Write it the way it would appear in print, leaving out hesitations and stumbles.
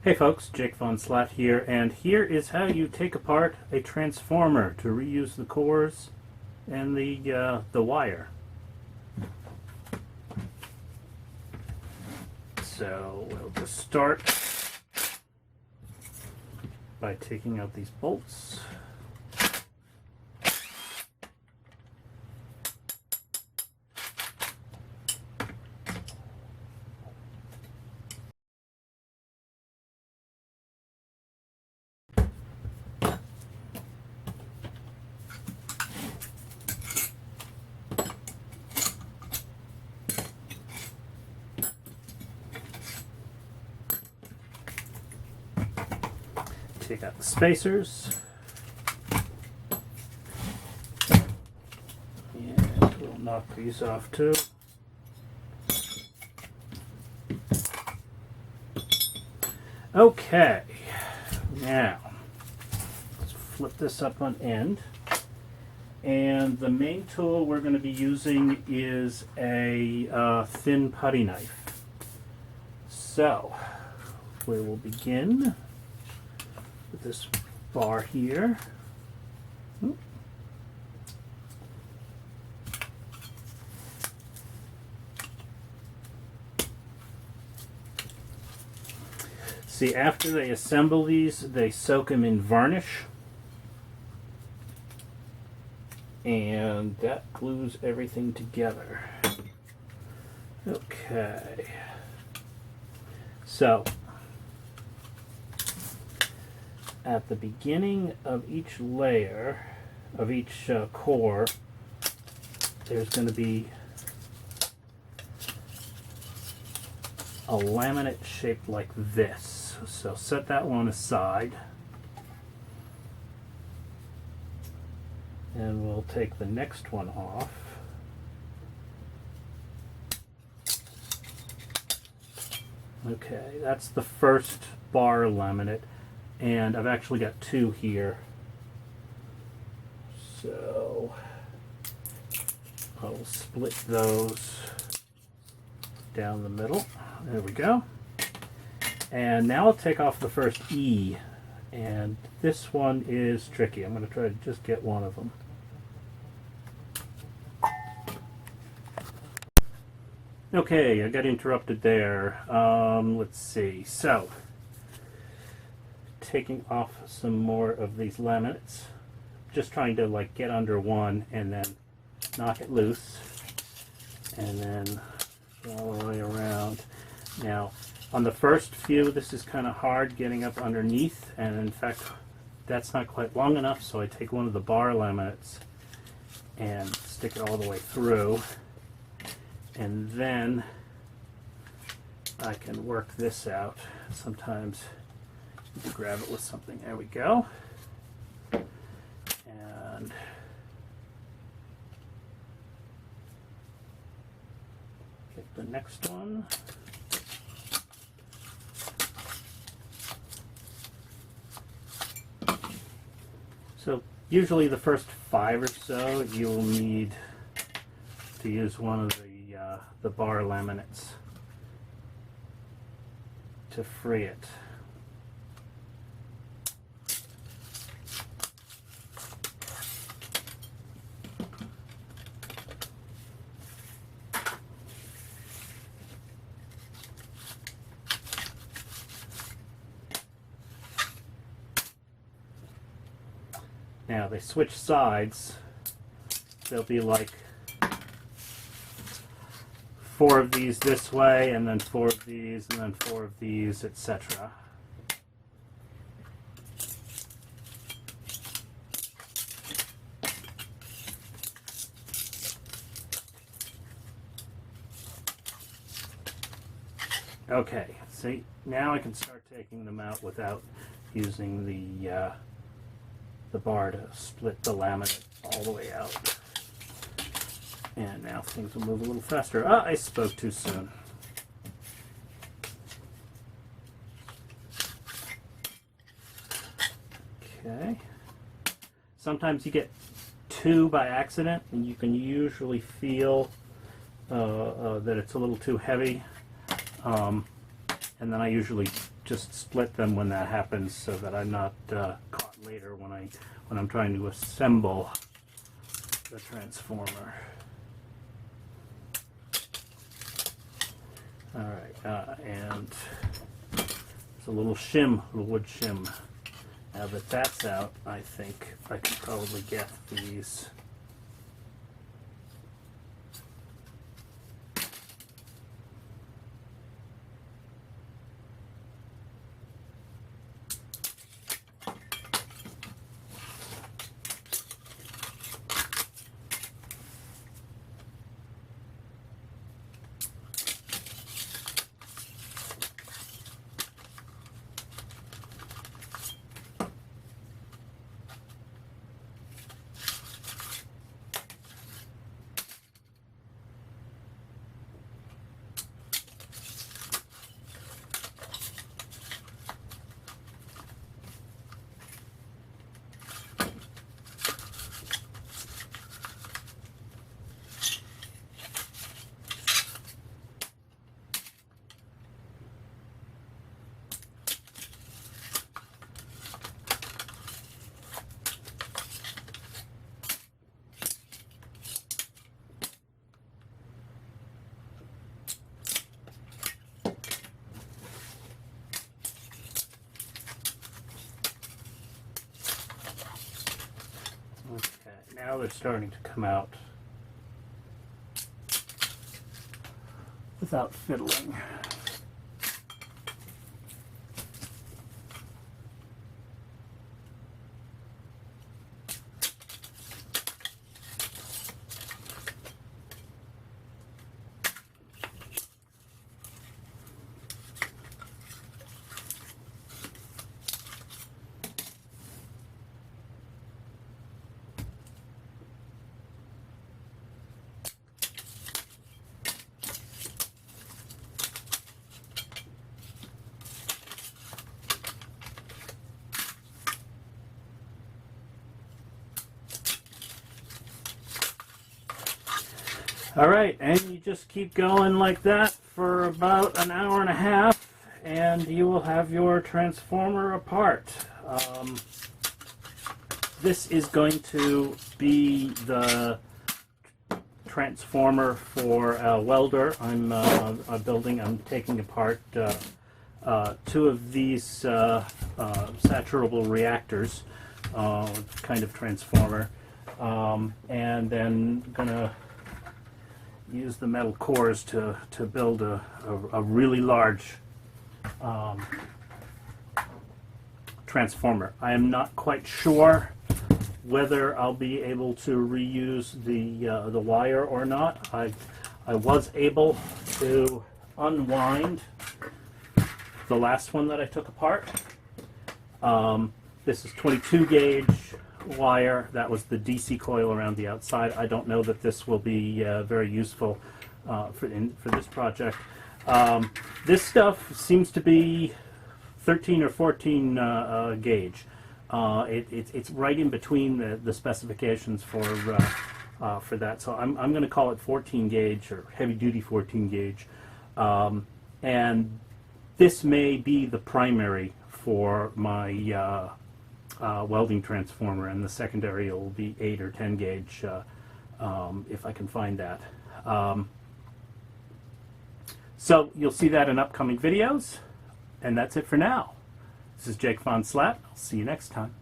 Hey folks, Jake von Slatt here, and here is how you take apart a transformer to reuse the cores and the wire. So we'll just start by taking out these bolts. Take out the spacers, and we'll knock these off too. Okay, now let's flip this up on end, and the main tool we're going to be using is a thin putty knife. So we will begin with this bar here. See, after they assemble these, they soak them in varnish, and that glues everything together. Okay, so at the beginning of each layer, of each core, there's going to be a laminate shaped like this. So set that one aside, and we'll take the next one off. Okay, that's the first bar laminate, and I've actually got two here. So I'll split those down the middle. There we go. And now I'll take off the first E, and this one is tricky. I'm going to try to just get one of them. Okay, I got interrupted there. Let's see. So, taking off some more of these laminates, just trying to like get under one and then knock it loose, and then go all the way around. Now, on the first few, this is kind of hard getting up underneath, and in fact, that's not quite long enough, so I take one of the bar laminates and stick it all the way through, and then I can work this out. Sometimes you can grab it with something. There we go. And get the next one. So usually the first 5 or so you'll need to use one of the bar laminates to free it. Now they switch sides. There'll be like 4 of these this way, and then 4 of these, and then 4 of these, etc. Okay, see, now I can start taking them out without using the bar to split the laminate all the way out. And now things will move a little faster. Ah, I spoke too soon. Okay. Sometimes you get 2 by accident, and you can usually feel that it's a little too heavy. And then I usually just split them when that happens so that I'm not caught later when I'm trying to assemble the transformer. All right, and there's a little shim, a little wood shim. Now that that's out, I think I can probably get these. Now they're starting to come out without fiddling. All right, and you just keep going like that for about an hour and a half, and you will have your transformer apart. This is going to be the transformer for Welder. I'm taking apart two of these saturable reactors, kind of transformer, and then gonna use the metal cores to build a really large transformer. I am not quite sure whether I'll be able to reuse the wire or not. I was able to unwind the last one that I took apart. This is 22 gauge wire. That was the DC coil around the outside. I don't know that this will be very useful for this project. This stuff seems to be 13 or 14 gauge. It's right in between the specifications for that. So I'm going to call it 14 gauge or heavy duty 14 gauge. And this may be the primary for my welding transformer, and the secondary will be 8 or 10 gauge if I can find that. So you'll see that in upcoming videos, and that's it for now. This is Jake von Slatt. I'll see you next time.